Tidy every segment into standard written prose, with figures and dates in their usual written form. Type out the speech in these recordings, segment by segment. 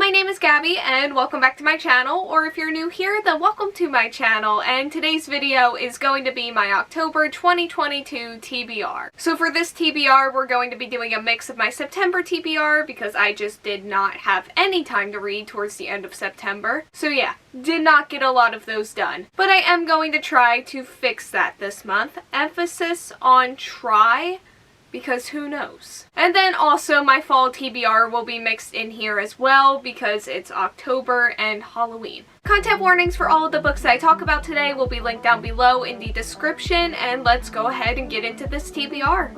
my name is Gabby and welcome back to my channel, or if you're new here, then welcome to my channel, and today's video is going to be my October 2022 TBR. So for this TBR, we're going to be doing a mix of my September TBR because I just did not have any time to read towards the end of September. So yeah, did not get a lot of those done. But I am going to try to fix that this month. Emphasis on try, because who knows. And then also my fall TBR will be mixed in here as well because it's October and Halloween. Content warnings for all of the books that I talk about today will be linked down below in the description, and let's go ahead and get into this TBR.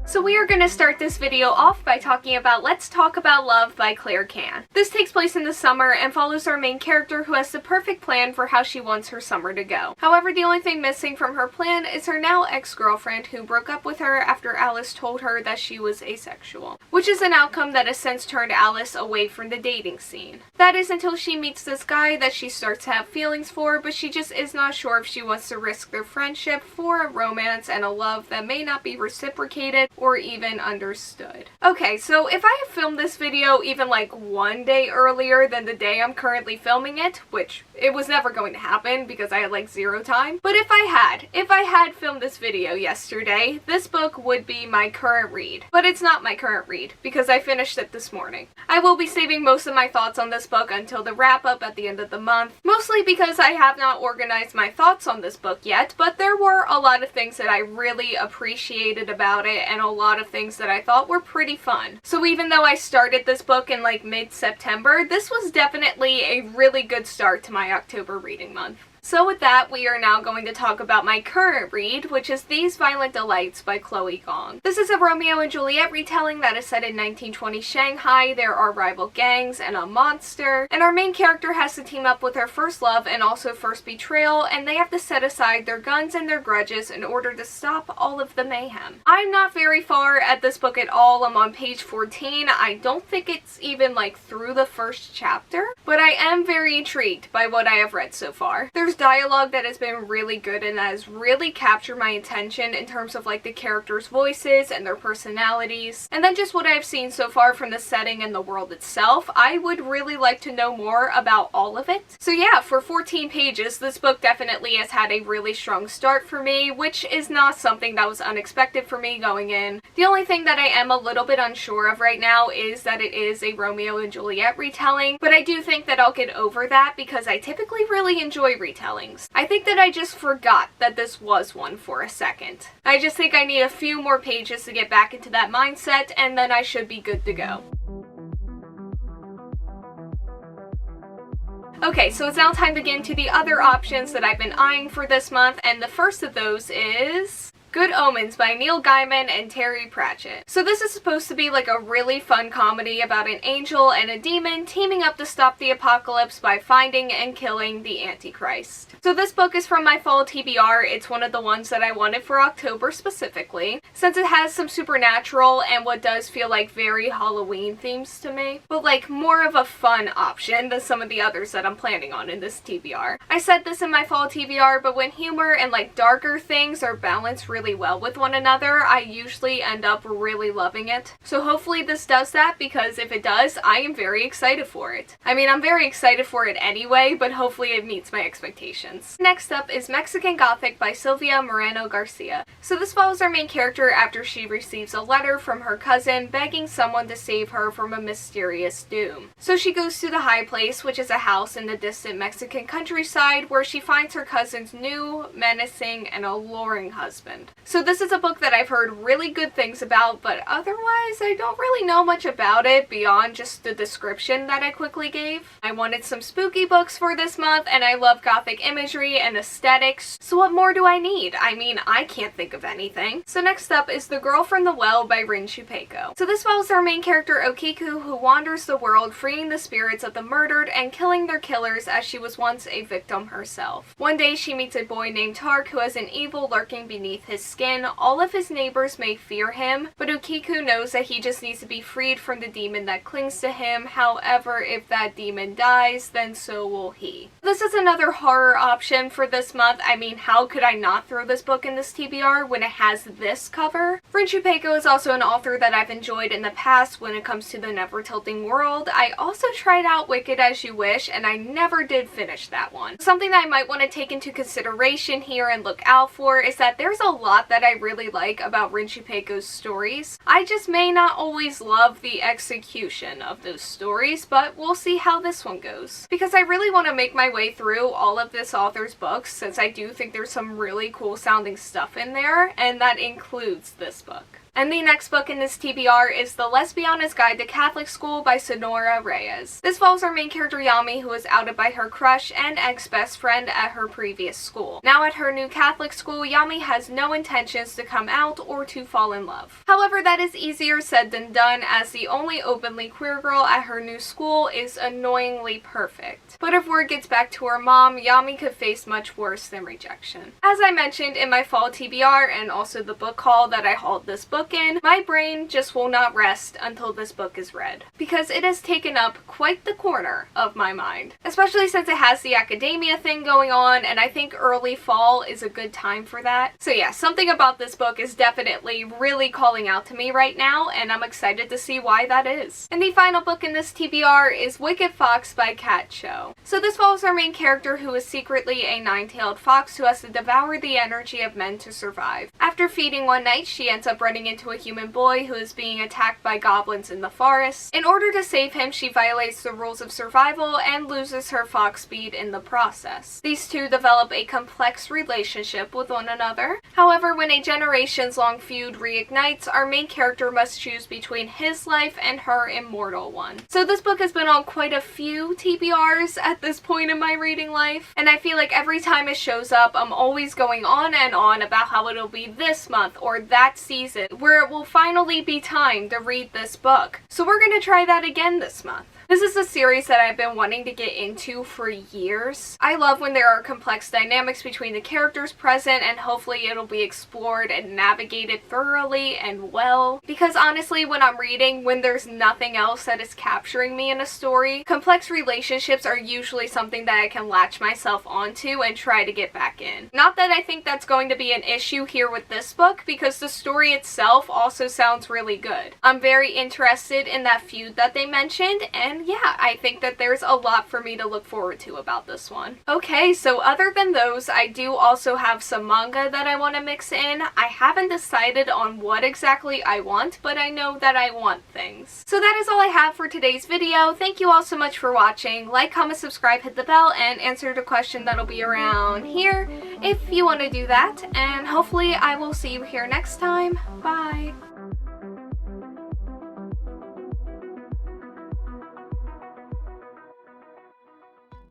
So we are going to start this video off by talking about Let's Talk About Love by Kann. This takes place in the summer and follows our main character who has the perfect plan for how she wants her summer to go. However, the only thing missing from her plan is her now ex-girlfriend who broke up with her after Alice told her that she was asexual, which is an outcome that has since turned Alice away from the dating scene. That is until she meets this guy that she starts to have feelings for, but she just is not sure if she wants to risk their friendship for a romance and a love that may not be reciprocated or even understood. Okay, so if I had filmed this video even like one day earlier than the day I'm currently filming it, which it was never going to happen because I had like zero time, but if I had filmed this video yesterday, this book would be my current read. But it's not my current read because I finished it this morning. I will be saving most of my thoughts on this book until the wrap up at the end of the month, mostly because I have not organized my thoughts on this book yet, but there were a lot of things that I really appreciated about it and a lot of things that I thought were pretty fun. So even though I started this book in like mid-September, this was definitely a really good start to my October reading month. So with that, we are now going to talk about my current read, which is These Violent Delights by Gong. This is a Romeo and Juliet retelling that is set in 1920 Shanghai. There are rival gangs and a monster, and our main character has to team up with her first love and also first betrayal, and they have to set aside their guns and their grudges in order to stop all of the mayhem. I'm not very far at this book at all. I'm on page 14. I don't think it's even like through the first chapter, but I am very intrigued by what I have read so far. There's dialogue that has been really good and that has really captured my attention in terms of like the characters' voices and their personalities, and then just what I've seen so far from the setting and the world itself. I would really like to know more about all of it. So yeah, for 14 pages, this book definitely has had a really strong start for me, which is not something that was unexpected for me going in. The only thing that I am a little bit unsure of right now is that it is a Romeo and Juliet retelling, but I do think that I'll get over that because I typically really enjoy retellings. I think that I just forgot that this was one for a second. I just think I need a few more pages to get back into that mindset, and then I should be good to go. Okay, so it's now time to get into the other options that I've been eyeing for this month, and the first of those is Good Omens by Neil Gaiman and Terry Pratchett. So this is supposed to be like a really fun comedy about an angel and a demon teaming up to stop the apocalypse by finding and killing the Antichrist. So this book is from my fall TBR. It's one of the ones that I wanted for October specifically, since it has some supernatural and what does feel like very Halloween themes to me, but like more of a fun option than some of the others that I'm planning on in this TBR. I said this in my fall TBR, but when humor and like darker things are balanced really well with one another, I usually end up really loving it. So hopefully this does that, because if it does, I am very excited for it. I mean, I'm very excited for it anyway, but hopefully it meets my expectations. Next up is Mexican Gothic by Sylvia Moreno-Garcia. So this follows our main character after she receives a letter from her cousin begging someone to save her from a mysterious doom. So she goes to the High Place, which is a house in the distant Mexican countryside, where she finds her cousin's new, menacing, and alluring husband. So this is a book that I've heard really good things about, but otherwise I don't really know much about it beyond just the description that I quickly gave. I wanted some spooky books for this month, and I love Gothic imagery and aesthetics, so what more do I need? I mean, I can't think of anything. So next up is The Girl from the Well by Rin Chupeco. So this follows our main character Okiku, who wanders the world freeing the spirits of the murdered and killing their killers, as she was once a victim herself. One day she meets a boy named Tark who has an evil lurking beneath his his skin, all of his neighbors may fear him, but Ukiku knows that he just needs to be freed from the demon that clings to him. However, if that demon dies, then so will he. This is another horror option for this month. I mean, how could I not throw this book in this TBR when it has this cover? Rin Chupeco is also an author that I've enjoyed in the past when it comes to the Never Tilting world. I also tried out Wicked As You Wish, and I never did finish that one. Something that I might want to take into consideration here and look out for is that there's a lot that I really like about Rin Chupeco's stories. I just may not always love the execution of those stories, but we'll see how this one goes. Because I really want to make my way through all of this author's books, since I do think there's some really cool sounding stuff in there, and that includes this book. And the next book in this TBR is The Lesbiana's Guide to Catholic School by Sonora Reyes. This follows our main character Yami, who was outed by her crush and ex-best friend at her previous school. Now at her new Catholic school, Yami has no intentions to come out or to fall in love. However, that is easier said than done, as the only openly queer girl at her new school is annoyingly perfect. But if word gets back to her mom, Yami could face much worse than rejection. As I mentioned in my fall TBR and also the book haul that I hauled this book in, my brain just will not rest until this book is read, because it has taken up quite the corner of my mind, especially since it has the academia thing going on, and I think early fall is a good time for that. So yeah, something about this book is definitely really calling out to me right now, and I'm excited to see why that is. And the final book in this TBR is Wicked Fox by Kat Cho. So this follows our main character, who is secretly a nine-tailed fox who has to devour the energy of men to survive. After feeding one night, she ends up running into a human boy who is being attacked by goblins in the forest. In order to save him, she violates the rules of survival and loses her fox speed in the process. These two develop a complex relationship with one another. However, when a generations-long feud reignites, our main character must choose between his life and her immortal one. So this book has been on quite a few TBRs at this point in my reading life, and I feel like every time it shows up, I'm always going on and on about how it'll be this month or that season, where it will finally be time to read this book. So we're gonna try that again this month. This is a series that I've been wanting to get into for years. I love when there are complex dynamics between the characters present, and hopefully it'll be explored and navigated thoroughly and well. Because honestly, when I'm reading, when there's nothing else that is capturing me in a story, complex relationships are usually something that I can latch myself onto and try to get back in. Not that I think that's going to be an issue here with this book, because the story itself also sounds really good. I'm very interested in that feud that they mentioned, and yeah, I think that there's a lot for me to look forward to about this one. Okay, so other than those, I do also have some manga that I want to mix in. I haven't decided on what exactly I want, but I know that I want things. So that is all I have for today's video. Thank you all so much for watching. Like, comment, subscribe, hit the bell, and answer the question that'll be around here if you want to do that. And hopefully I will see you here next time. Bye!